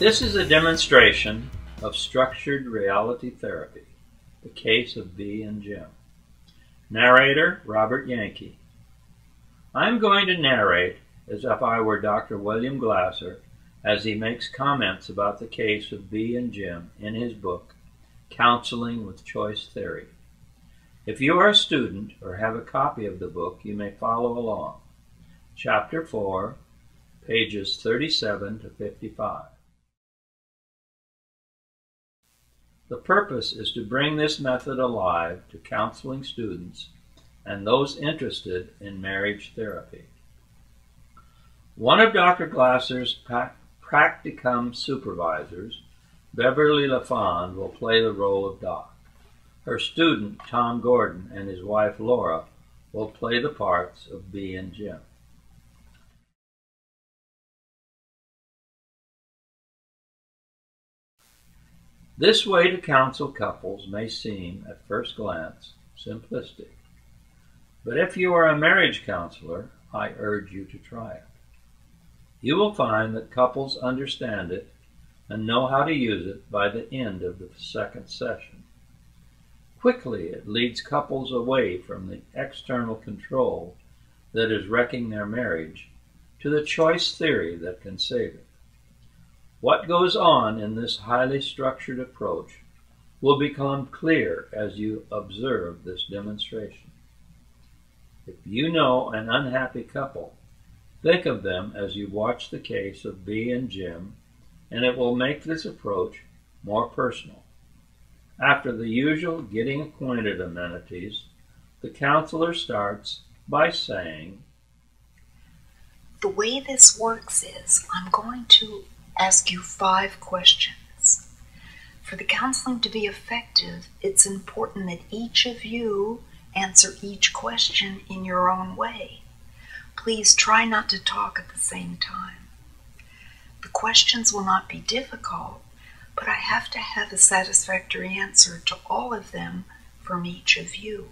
This is a demonstration of structured reality therapy, the case of Bee and Jim. Narrator, Robert Yankee. I'm going to narrate as if I were Dr. William Glasser as he makes comments about the case of Bee and Jim in his book, Counseling with Choice Theory. If you are a student or have a copy of the book, you may follow along. Chapter 4, pages 37 to 55. The purpose is to bring this method alive to counseling students and those interested in marriage therapy. One of Dr. Glasser's practicum supervisors, Beverly LaFond, will play the role of Doc. Her student, Tom Gordon, and his wife, Laura, will play the parts of Bee and Jim. This way to counsel couples may seem, at first glance, simplistic. But if you are a marriage counselor, I urge you to try it. You will find that couples understand it and know how to use it by the end of the second session. Quickly, it leads couples away from the external control that is wrecking their marriage to the choice theory that can save it. What goes on in this highly structured approach will become clear as you observe this demonstration. If you know an unhappy couple, think of them as you watch the case of Bee and Jim, and it will make this approach more personal. After the usual getting acquainted amenities, the counselor starts by saying, "The way this works is I'm going to ask you 5 questions. For the counseling to be effective, it's important that each of you answer each question in your own way. Please try not to talk at the same time. The questions will not be difficult, but I have to have a satisfactory answer to all of them from each of you.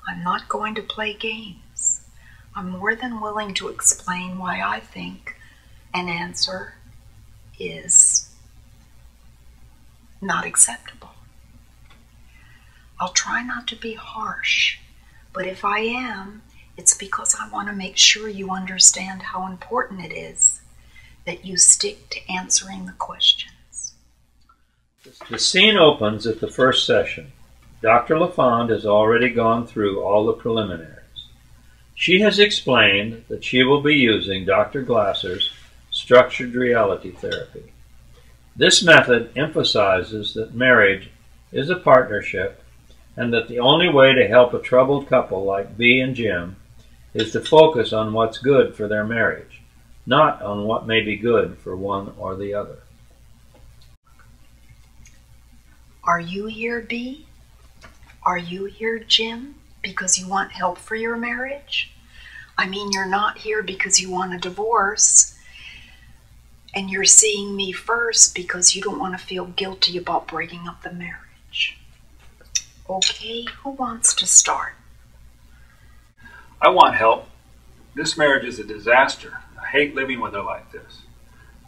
I'm not going to play games. I'm more than willing to explain why I think an answer is not acceptable. I'll try not to be harsh, but if I am, it's because I want to make sure you understand how important it is that you stick to answering the questions." The scene opens at the first session. Dr. LaFond has already gone through all the preliminaries. She has explained that she will be using Dr. Glasser's structured reality therapy. This method emphasizes that marriage is a partnership and that the only way to help a troubled couple like Bee and Jim is to focus on what's good for their marriage, not on what may be good for one or the other. Are you here, Bee? Are you here, Jim, because you want help for your marriage? I mean, you're not here because you want a divorce, and you're seeing me first because you don't want to feel guilty about breaking up the marriage. Okay, who wants to start? I want help. This marriage is a disaster. I hate living with her like this.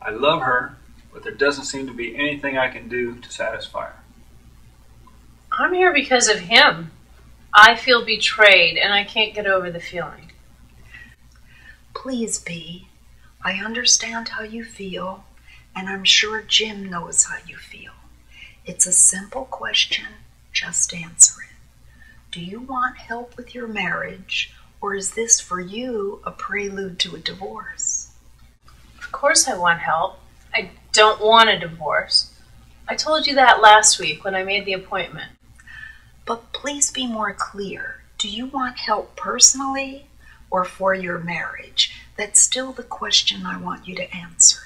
I love her, but there doesn't seem to be anything I can do to satisfy her. I'm here because of him. I feel betrayed, and I can't get over the feeling. Please, Bee. I understand how you feel, and I'm sure Jim knows how you feel. It's a simple question. Just answer it. Do you want help with your marriage, or is this for you a prelude to a divorce? Of course I want help. I don't want a divorce. I told you that last week when I made the appointment. But please be more clear. Do you want help personally or for your marriage? That's still the question I want you to answer.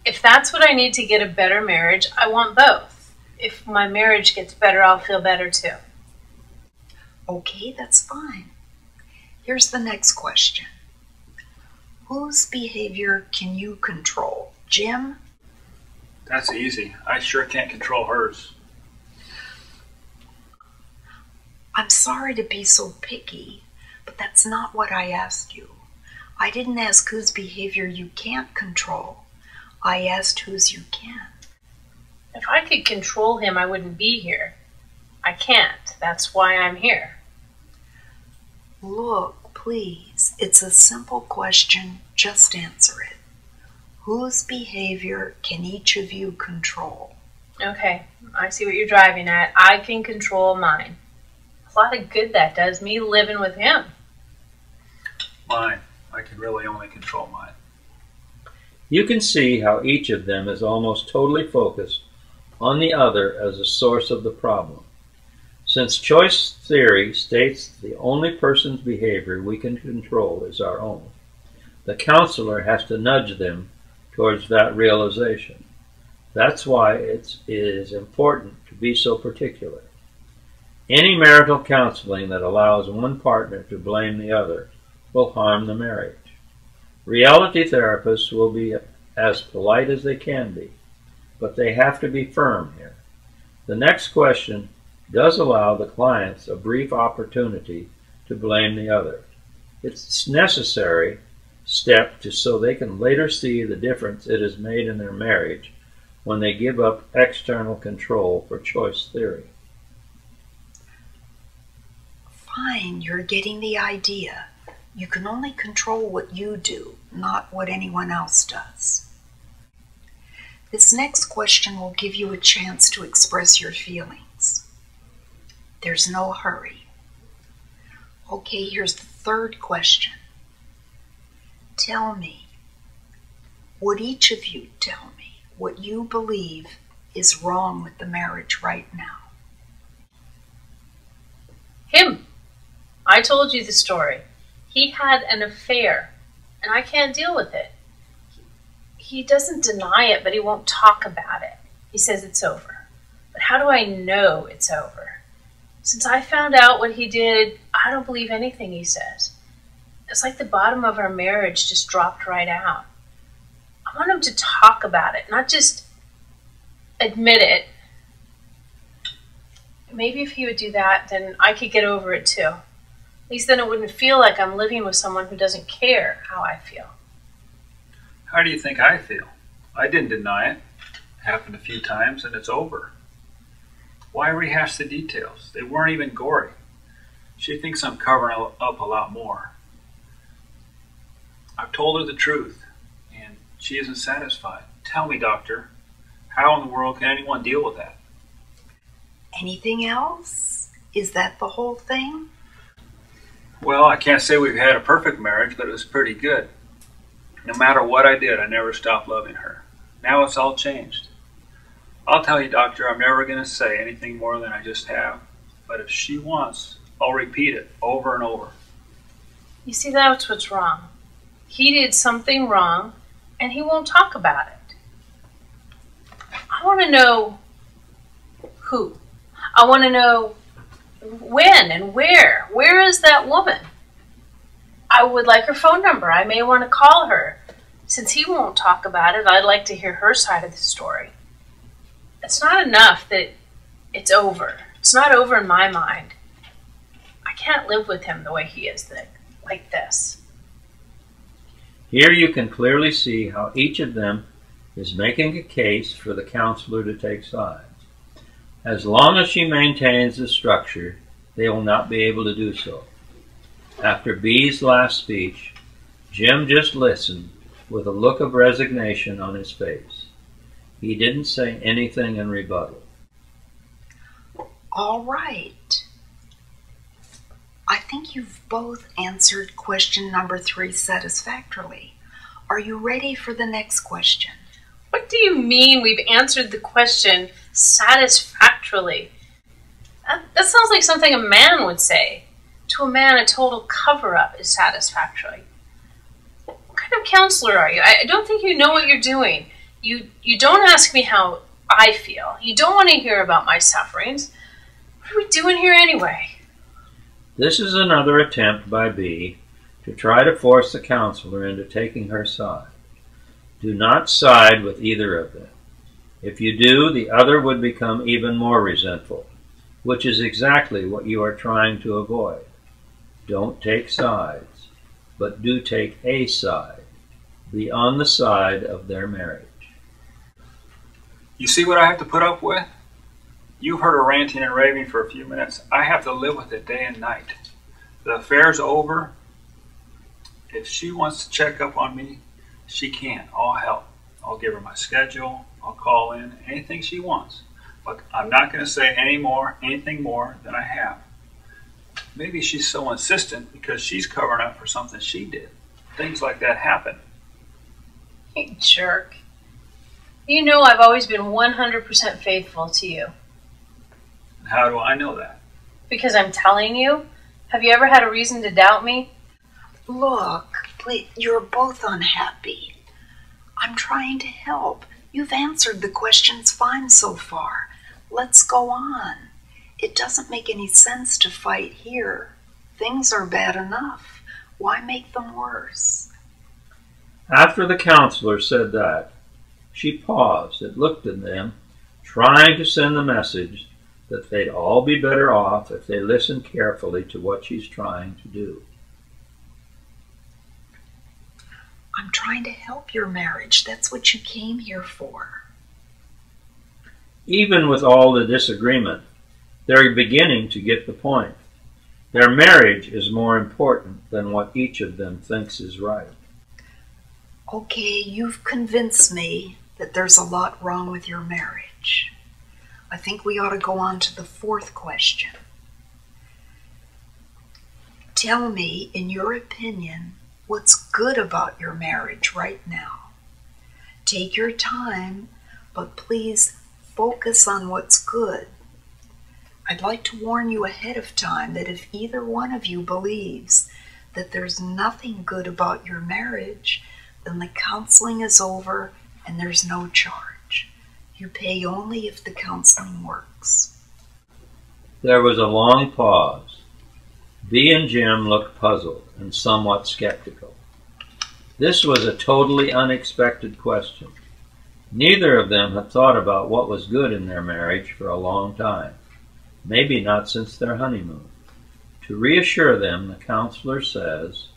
If that's what I need to get a better marriage, I want both. If my marriage gets better, I'll feel better too. Okay, that's fine. Here's the next question. Whose behavior can you control? Jim? That's easy. I sure can't control hers. I'm sorry to be so picky, but that's not what I asked you. I didn't ask whose behavior you can't control. I asked whose you can. If I could control him, I wouldn't be here. I can't. That's why I'm here. Look, please, it's a simple question. Just answer it. Whose behavior can each of you control? Okay, I see what you're driving at. I can control mine. A lot of good that does me living with him. Mine. I can really only control mine. You can see how each of them is almost totally focused on the other as a source of the problem. Since choice theory states the only person's behavior we can control is our own, the counselor has to nudge them towards that realization. That's why it is important to be so particular. Any marital counseling that allows one partner to blame the other will harm the marriage. Reality therapists will be as polite as they can be, but they have to be firm here. The next question does allow the clients a brief opportunity to blame the other. It's a necessary step so they can later see the difference it has made in their marriage when they give up external control for choice theory. Fine, you're getting the idea. You can only control what you do, not what anyone else does. This next question will give you a chance to express your feelings. There's no hurry. Okay, here's the third question. Tell me, would each of you tell me what you believe is wrong with the marriage right now? Him. I told you the story. He had an affair, and I can't deal with it. He doesn't deny it, but he won't talk about it. He says it's over. But how do I know it's over? Since I found out what he did, I don't believe anything he says. It's like the bottom of our marriage just dropped right out. I want him to talk about it, not just admit it. Maybe if he would do that, then I could get over it too. At least then it wouldn't feel like I'm living with someone who doesn't care how I feel. How do you think I feel? I didn't deny it. It happened a few times and it's over. Why rehash the details? They weren't even gory. She thinks I'm covering up a lot more. I've told her the truth, and she isn't satisfied. Tell me, doctor, how in the world can anyone deal with that? Anything else? Is that the whole thing? Well, I can't say we've had a perfect marriage, but it was pretty good. No matter what I did, I never stopped loving her. Now it's all changed. I'll tell you, doctor, I'm never going to say anything more than I just have. But if she wants, I'll repeat it over and over. You see, that's what's wrong. He did something wrong, and he won't talk about it. I want to know who. I want to know when and where. Where is that woman? I would like her phone number. I may want to call her. Since he won't talk about it, I'd like to hear her side of the story. It's not enough that it's over. It's not over in my mind. I can't live with him the way he is, like this. Here you can clearly see how each of them is making a case for the counselor to take sides. As long as she maintains the structure, they will not be able to do so. After B's last speech, Jim just listened with a look of resignation on his face. He didn't say anything in rebuttal. All right. I think you've both answered question number 3 satisfactorily. Are you ready for the next question? What do you mean we've answered the question satisfactorily? That sounds like something a man would say. To a man, a total cover-up is satisfactory. What kind of counselor are you? I don't think you know what you're doing. You don't ask me how I feel. You don't want to hear about my sufferings. What are we doing here anyway? This is another attempt by B to try to force the counselor into taking her side. Do not side with either of them. If you do, the other would become even more resentful, which is exactly what you are trying to avoid. Don't take sides, but do take a side. Be on the side of their marriage. You see what I have to put up with? You've heard her ranting and raving for a few minutes. I have to live with it day and night. The affair's over. If she wants to check up on me, she can. I'll help. I'll give her my schedule. I'll call in anything she wants. But I'm not going to say anything more than I have. Maybe she's so insistent because she's covering up for something she did. Things like that happen. You jerk. You know I've always been 100% faithful to you. And how do I know that? Because I'm telling you. Have you ever had a reason to doubt me? Look, please, you're both unhappy. I'm trying to help. You've answered the questions fine so far. Let's go on. It doesn't make any sense to fight here. Things are bad enough. Why make them worse? After the counselor said that, she paused and looked at them, trying to send the message that they'd all be better off if they listened carefully to what she's trying to do. I'm trying to help your marriage. That's what you came here for. Even with all the disagreement, they're beginning to get the point. Their marriage is more important than what each of them thinks is right. Okay, you've convinced me that there's a lot wrong with your marriage. I think we ought to go on to the fourth question. Tell me, in your opinion, what's good about your marriage right now. Take your time, but please focus on what's good. I'd like to warn you ahead of time that if either one of you believes that there's nothing good about your marriage, then the counseling is over and there's no charge. You pay only if the counseling works. There was a long pause. Bea and Jim looked puzzled and somewhat skeptical. This was a totally unexpected question. Neither of them had thought about what was good in their marriage for a long time, maybe not since their honeymoon. To reassure them, the counselor says,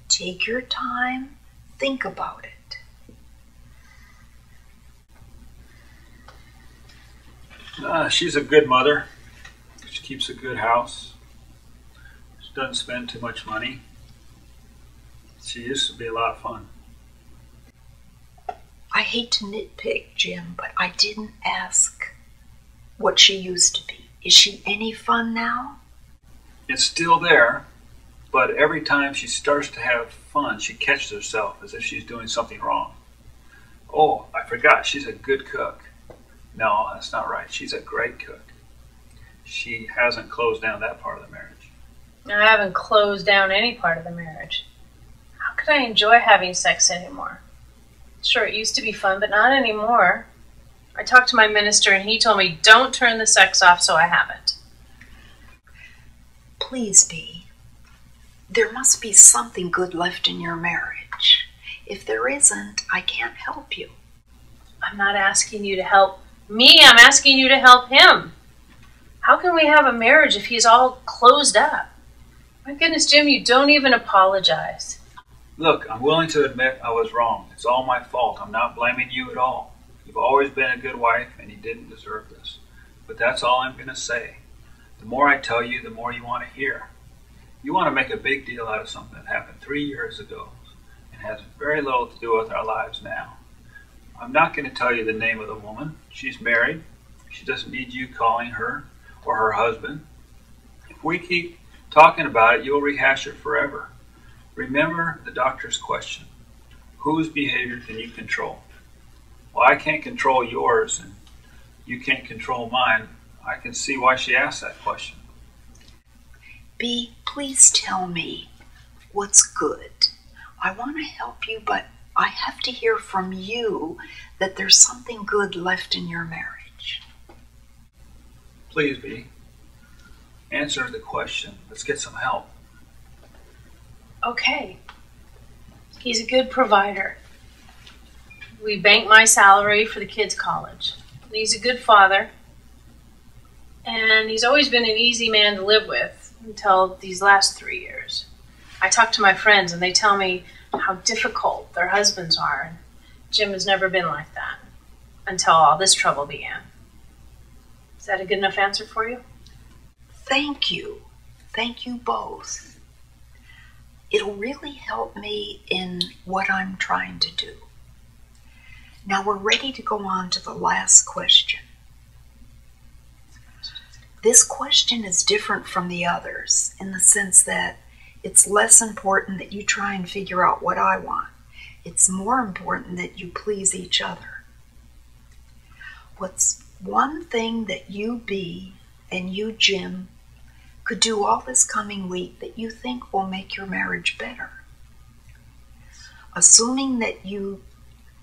Take your time, think about it. She's a good mother. She keeps a good house. She doesn't spend too much money. She used to be a lot of fun. I hate to nitpick, Jim, but I didn't ask what she used to be. Is she any fun now? It's still there, but every time she starts to have fun, she catches herself as if she's doing something wrong. Oh, I forgot, she's a good cook. No, that's not right. She's a great cook. She hasn't closed down that part of the marriage. I haven't closed down any part of the marriage. How could I enjoy having sex anymore? Sure, it used to be fun, but not anymore. I talked to my minister and he told me, don't turn the sex off, so I haven't. Please, Bea. There must be something good left in your marriage. If there isn't, I can't help you. I'm not asking you to help me, I'm asking you to help him. How can we have a marriage if he's all closed up? My goodness, Jim, you don't even apologize. Look, I'm willing to admit I was wrong. It's all my fault. I'm not blaming you at all. You've always been a good wife, and you didn't deserve this. But that's all I'm going to say. The more I tell you, the more you want to hear. You want to make a big deal out of something that happened 3 years ago and has very little to do with our lives now. I'm not going to tell you the name of the woman. She's married. She doesn't need you calling her or her husband. If we keep talking about it, you'll rehash it forever. Remember the doctor's question. Whose behavior can you control? Well, I can't control yours, and you can't control mine. I can see why she asked that question. Bea, please tell me what's good. I want to help you, but I have to hear from you that there's something good left in your marriage. Please, Bea. Answer the question. Let's get some help. Okay. He's a good provider. We bank my salary for the kids' college. He's a good father. And he's always been an easy man to live with until these last 3 years. I talk to my friends and they tell me how difficult their husbands are. And Jim has never been like that. until all this trouble began. Is that a good enough answer for you? Thank you. Thank you both. It'll really help me in what I'm trying to do. Now we're ready to go on to the last question. This question is different from the others in the sense that it's less important that you try and figure out what I want. It's more important that you please each other. What's one thing that you, Bea, and you, Jim, could do all this coming week that you think will make your marriage better? Assuming that you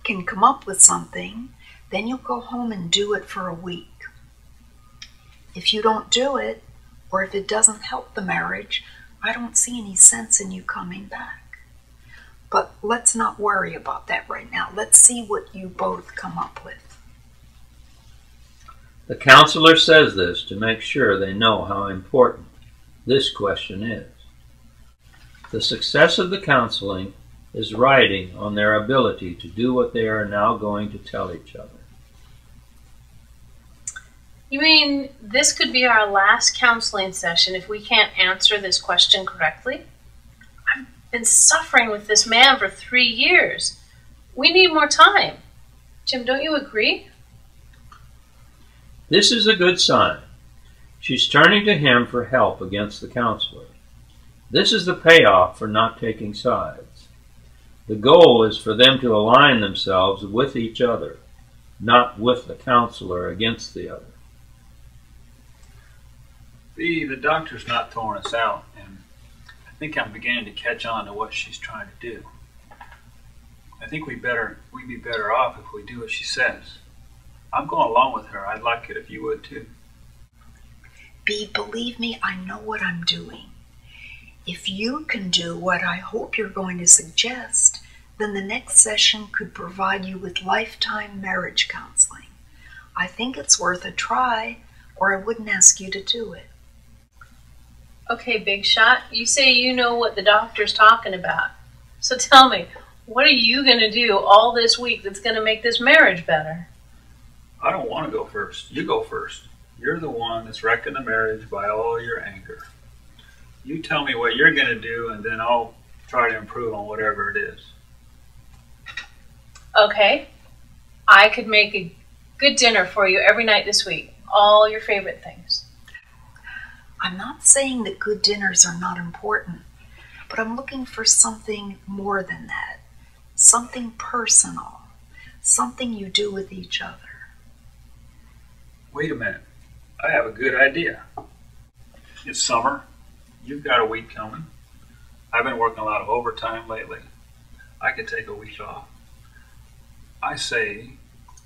can come up with something, then you'll go home and do it for a week. If you don't do it, or if it doesn't help the marriage, I don't see any sense in you coming back. But let's not worry about that right now. Let's see what you both come up with. The counselor says this to make sure they know how important this question is. The success of the counseling is riding on their ability to do what they are now going to tell each other. You mean this could be our last counseling session if we can't answer this question correctly? I've been suffering with this man for 3 years. We need more time. Jim, don't you agree? This is a good sign. She's turning to him for help against the counselor. This is the payoff for not taking sides. The goal is for them to align themselves with each other, not with the counselor against the other. The doctor's not throwing us out, and I think I'm beginning to catch on to what she's trying to do. I think we'd be better off if we do what she says. I'm going along with her. I'd like it if you would too. Bea, believe me, I know what I'm doing. If you can do what I hope you're going to suggest, then the next session could provide you with lifetime marriage counseling. I think it's worth a try, or I wouldn't ask you to do it. Okay, big shot, you say you know what the doctor's talking about. So tell me, what are you going to do all this week that's going to make this marriage better? I don't want to go first. You go first. You're the one that's wrecking the marriage by all your anger. You tell me what you're going to do, and then I'll try to improve on whatever it is. Okay. I could make a good dinner for you every night this week. All your favorite things. I'm not saying that good dinners are not important, but I'm looking for something more than that. Something personal. Something you do with each other. Wait a minute. I have a good idea. It's summer. You've got a week coming. I've been working a lot of overtime lately. I could take a week off. I say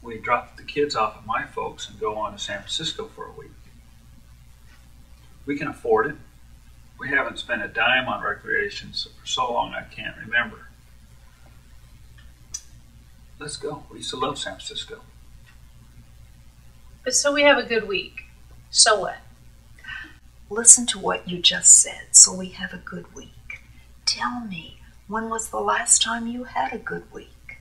we drop the kids off at my folks and go on to San Francisco for a week. We can afford it. We haven't spent a dime on recreation for so long I can't remember. Let's go. We used to love San Francisco. But so we have a good week. So what? Listen to what you just said, so we have a good week. Tell me, when was the last time you had a good week?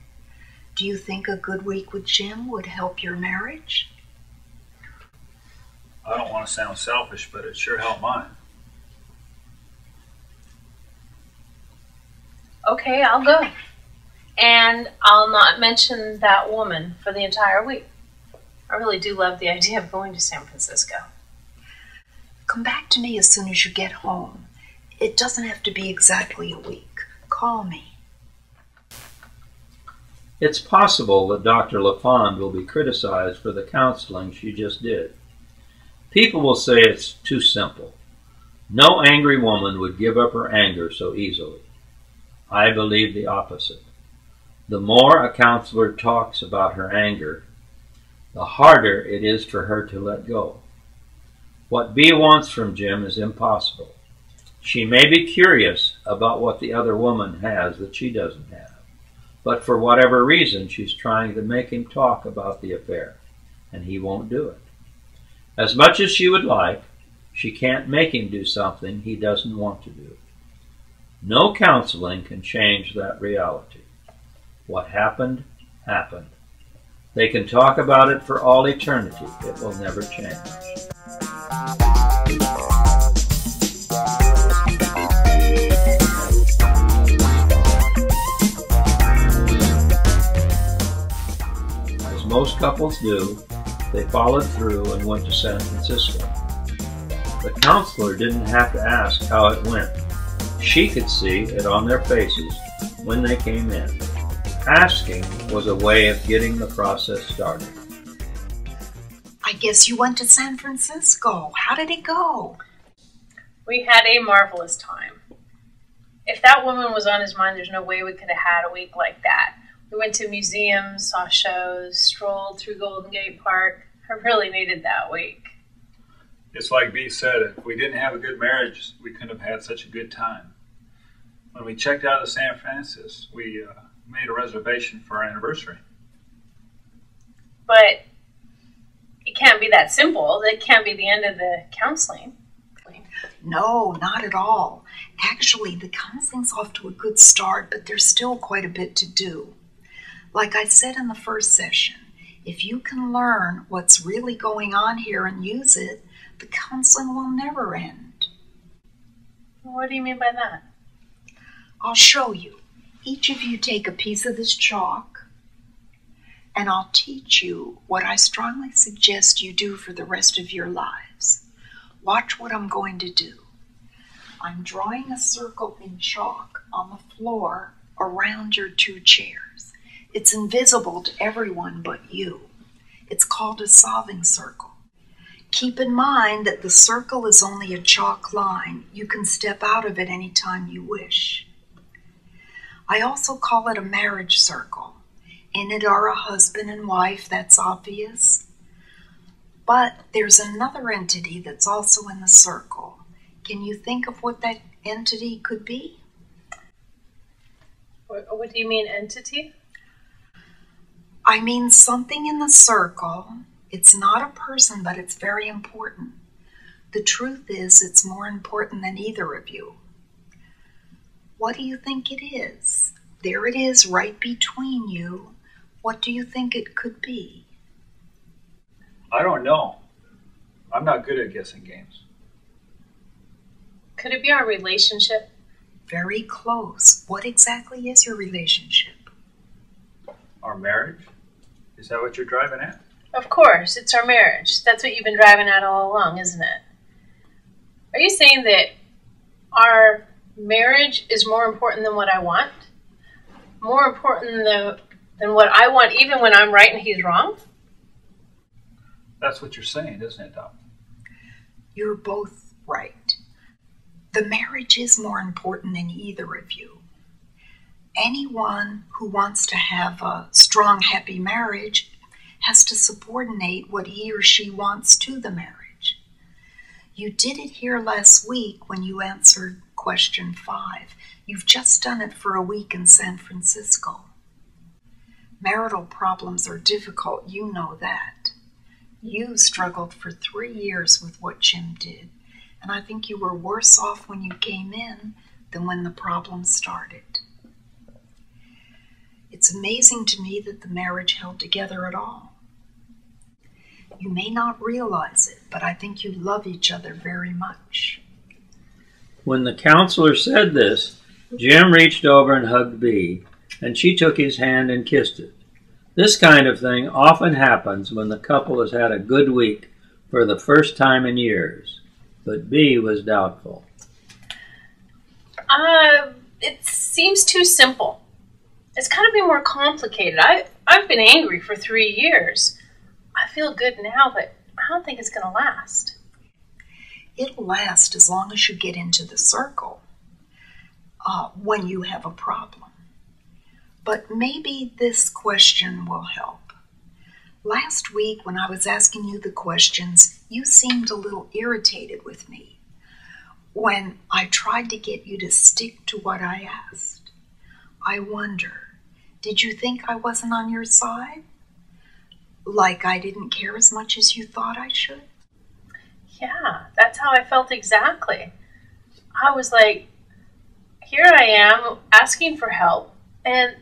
Do you think a good week with Jim would help your marriage? I don't want to sound selfish, but it sure helped mine. Okay, I'll go. And I'll not mention that woman for the entire week. I really do love the idea of going to San Francisco. Come back to me as soon as you get home. It doesn't have to be exactly a week. Call me. It's possible that Dr. LaFond will be criticized for the counseling she just did. People will say it's too simple. No angry woman would give up her anger so easily. I believe the opposite. The more a counselor talks about her anger, the harder it is for her to let go. What Bea wants from Jim is impossible. She may be curious about what the other woman has that she doesn't have, but for whatever reason she's trying to make him talk about the affair, and he won't do it. As much as she would like, she can't make him do something he doesn't want to do. No counseling can change that reality. What happened, happened. They can talk about it for all eternity. It will never change. As most couples do, they followed through and went to San Francisco. The counselor didn't have to ask how it went. She could see it on their faces when they came in. Asking was a way of getting the process started. I guess you went to San Francisco. How did it go? We had a marvelous time. If that woman was on his mind, there's no way we could have had a week like that. We went to museums, saw shows, strolled through Golden Gate Park. I really needed that week. It's like Bea said, if we didn't have a good marriage, we couldn't have had such a good time. When we checked out of San Francisco, we made a reservation for our anniversary. But it can't be that simple. That can't be the end of the counseling. No, not at all. Actually, the counseling's off to a good start, but there's still quite a bit to do. Like I said in the first session, if you can learn what's really going on here and use it, the counseling will never end. What do you mean by that? I'll show you. Each of you take a piece of this chalk, and I'll teach you what I strongly suggest you do for the rest of your lives. Watch what I'm going to do. I'm drawing a circle in chalk on the floor around your two chairs. It's invisible to everyone but you. It's called a solving circle. Keep in mind that the circle is only a chalk line. You can step out of it anytime you wish. I also call it a marriage circle. In it are a husband and wife, that's obvious. But there's another entity that's also in the circle. Can you think of what that entity could be? What do you mean, entity? I mean something in the circle. It's not a person, but it's very important. The truth is, it's more important than either of you. What do you think it is? There it is, right between you. What do you think it could be? I don't know. I'm not good at guessing games. Could it be our relationship? Very close. What exactly is your relationship? Our marriage? Is that what you're driving at? Of course, it's our marriage. That's what you've been driving at all along, isn't it? Are you saying that our marriage is more important than what I want? More important than what I want, even when I'm right and he's wrong? That's what you're saying, isn't it, Doc? You're both right. The marriage is more important than either of you. Anyone who wants to have a strong, happy marriage has to subordinate what he or she wants to the marriage. You did it here last week when you answered question 5. You've just done it for a week in San Francisco. Marital problems are difficult, you know that. You struggled for 3 years with what Jim did, and I think you were worse off when you came in than when the problem started. It's amazing to me that the marriage held together at all. You may not realize it, but I think you love each other very much. When the counselor said this, Jim reached over and hugged Bea, and she took his hand and kissed it. This kind of thing often happens when the couple has had a good week for the first time in years, but Bea was doubtful. It seems too simple. It's got to be more complicated. I've been angry for 3 years. I feel good now, but I don't think it's going to last. It'll last as long as you get into the circle when you have a problem. But maybe this question will help. Last week when I was asking you the questions, you seemed a little irritated with me when I tried to get you to stick to what I asked. I wonder, did you think I wasn't on your side? Like I didn't care as much as you thought I should? Yeah, that's how I felt exactly. I was like, here I am asking for help, and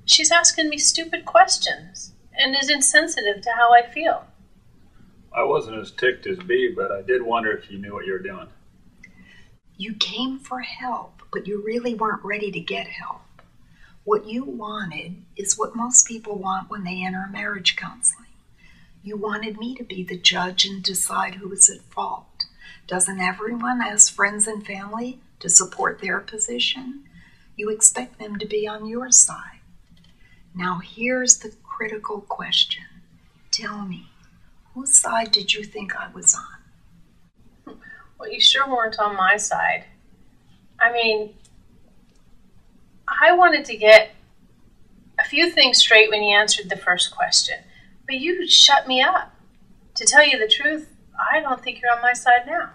she's asking me stupid questions. and is insensitive to how I feel. I wasn't as ticked as B, but I did wonder if you knew what you were doing. You came for help, but you really weren't ready to get help. What you wanted is what most people want when they enter marriage counseling. You wanted me to be the judge and decide who was at fault. Doesn't everyone ask friends and family to support their position? You expect them to be on your side. Now here's the critical question. Tell me, whose side did you think I was on? Well, you sure weren't on my side. I mean, I wanted to get a few things straight when you answered the first question, but you shut me up. To tell you the truth, I don't think you're on my side now.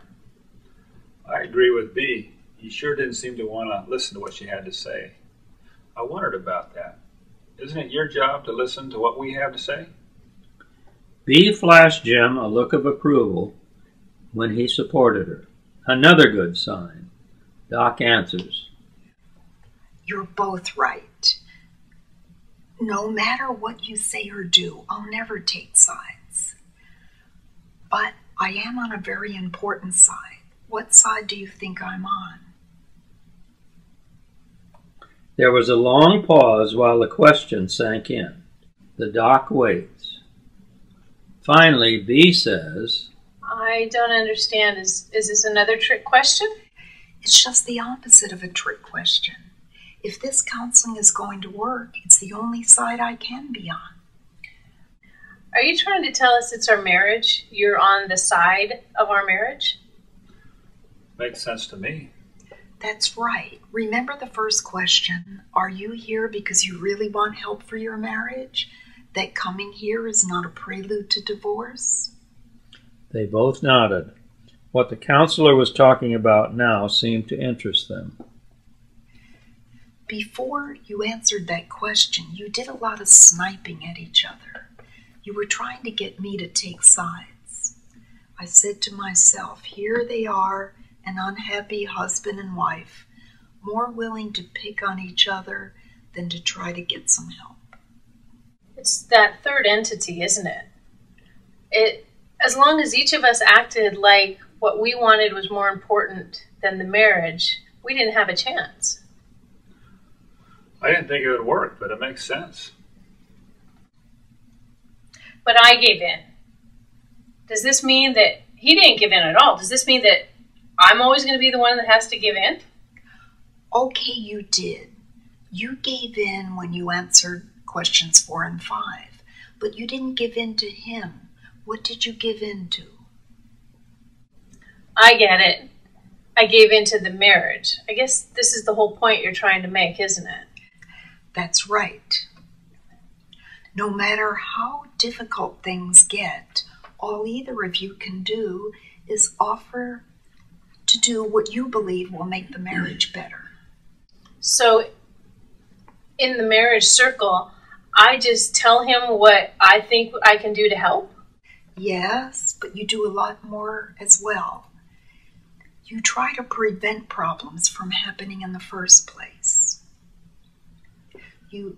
I agree with B. You sure didn't seem to want to listen to what she had to say. I wondered about that. Isn't it your job to listen to what we have to say? B flashed Jim a look of approval when he supported her. Another good sign. Doc answers. You're both right. No matter what you say or do, I'll never take sides. But I am on a very important side. What side do you think I'm on? There was a long pause while the question sank in. The doc waits. Finally, B says, I don't understand. Is this another trick question? It's just the opposite of a trick question. If this counseling is going to work, it's the only side I can be on. Are you trying to tell us it's our marriage? You're on the side of our marriage? Makes sense to me. That's right. Remember the first question. Are you here because you really want help for your marriage? That coming here is not a prelude to divorce? They both nodded. What the counselor was talking about now seemed to interest them. Before you answered that question, you did a lot of sniping at each other. You were trying to get me to take sides. I said to myself, here they are, an unhappy husband and wife, more willing to pick on each other than to try to get some help. It's that third entity, isn't it? As long as each of us acted like what we wanted was more important than the marriage, we didn't have a chance. I didn't think it would work, but it makes sense. But I gave in. Does this mean that he didn't give in at all? Does this mean that I'm always going to be the one that has to give in? Okay, you did. You gave in when you answered questions 4 and 5, but you didn't give in to him. What did you give in to? I get it. I gave in to the marriage. I guess this is the whole point you're trying to make, isn't it? That's right. No matter how difficult things get, all either of you can do is offer to do what you believe will make the marriage better. So, in the marriage circle, I just tell him what I think I can do to help? Yes, but you do a lot more as well. You try to prevent problems from happening in the first place. You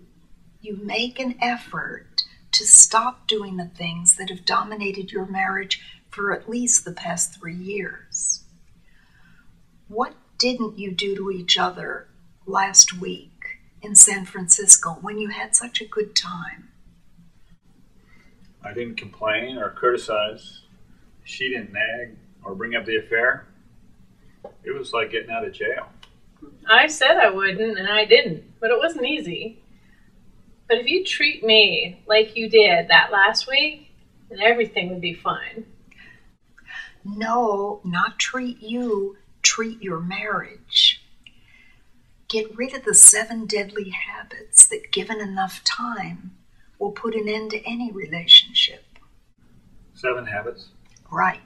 make an effort to stop doing the things that have dominated your marriage for at least the past 3 years. What didn't you do to each other last week in San Francisco when you had such a good time? I didn't complain or criticize. She didn't nag or bring up the affair. It was like getting out of jail. I said I wouldn't, and I didn't, but it wasn't easy. But if you treat me like you did that last week, then everything would be fine. No, not treat you. Treat your marriage. Get rid of the 7 deadly habits that, given enough time, will put an end to any relationship. 7 habits? Right.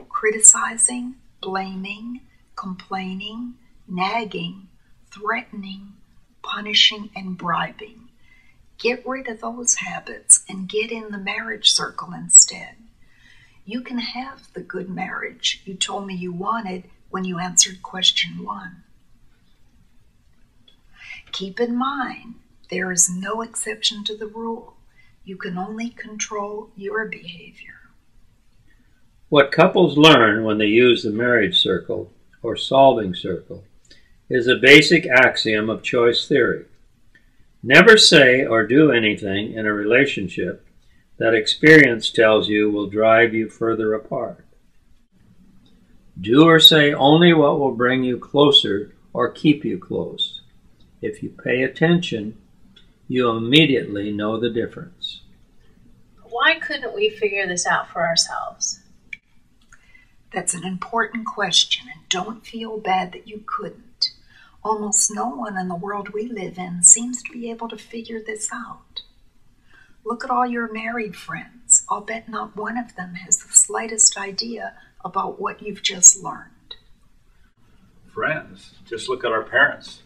Criticizing, blaming, complaining, nagging, threatening, punishing, and bribing. Get rid of those habits and get in the marriage circle instead. You can have the good marriage you told me you wanted when you answered question 1. Keep in mind, there is no exception to the rule. You can only control your behavior. What couples learn when they use the marriage circle or solving circle is a basic axiom of choice theory. Never say or do anything in a relationship that experience tells you will drive you further apart. Do or say only what will bring you closer or keep you close. If you pay attention, you immediately know the difference. Why couldn't we figure this out for ourselves? That's an important question, and don't feel bad that you couldn't. Almost no one in the world we live in seems to be able to figure this out. Look at all your married friends. I'll bet not one of them has the slightest idea about what you've just learned. Friends? Just look at our parents.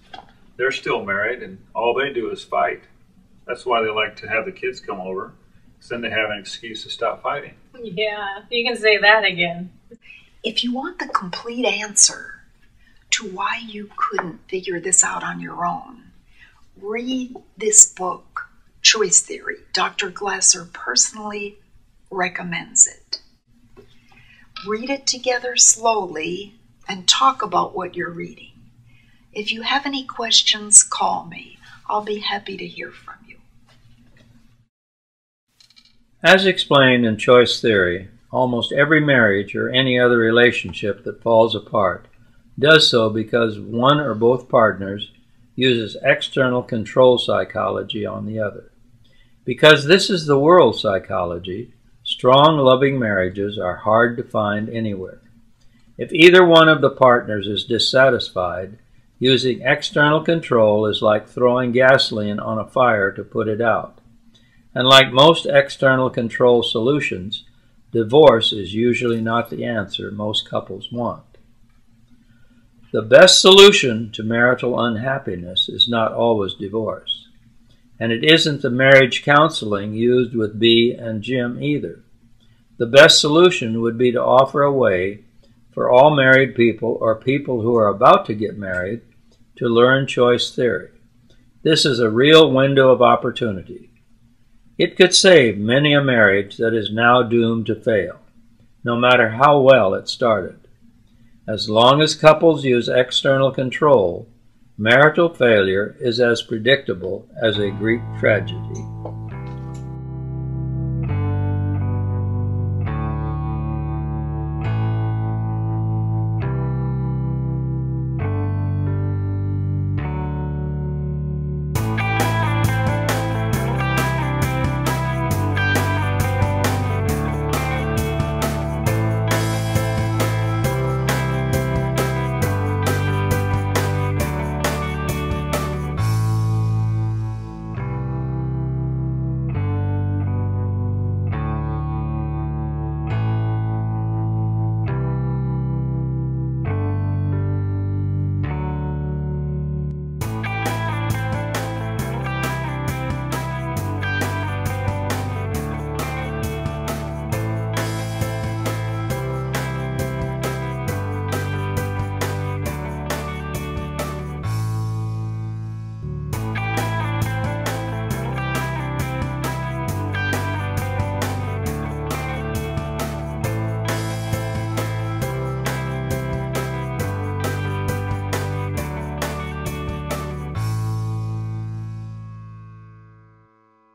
They're still married, and all they do is fight. That's why they like to have the kids come over, because then they have an excuse to stop fighting. Yeah, you can say that again. If you want the complete answer to why you couldn't figure this out on your own, read this book, Choice Theory. Dr. Glasser personally recommends it. Read it together slowly and talk about what you're reading. If you have any questions, call me. I'll be happy to hear from you. As explained in Choice Theory, almost every marriage or any other relationship that falls apart does so because one or both partners uses external control psychology on the other. Because this is the world psychology, strong, loving marriages are hard to find anywhere. If either one of the partners is dissatisfied, using external control is like throwing gasoline on a fire to put it out. And like most external control solutions, divorce is usually not the answer most couples want. The best solution to marital unhappiness is not always divorce. And it isn't the marriage counseling used with Bea and Jim either. The best solution would be to offer a way for all married people or people who are about to get married to learn choice theory. This is a real window of opportunity. It could save many a marriage that is now doomed to fail, no matter how well it started. As long as couples use external control, marital failure is as predictable as a Greek tragedy.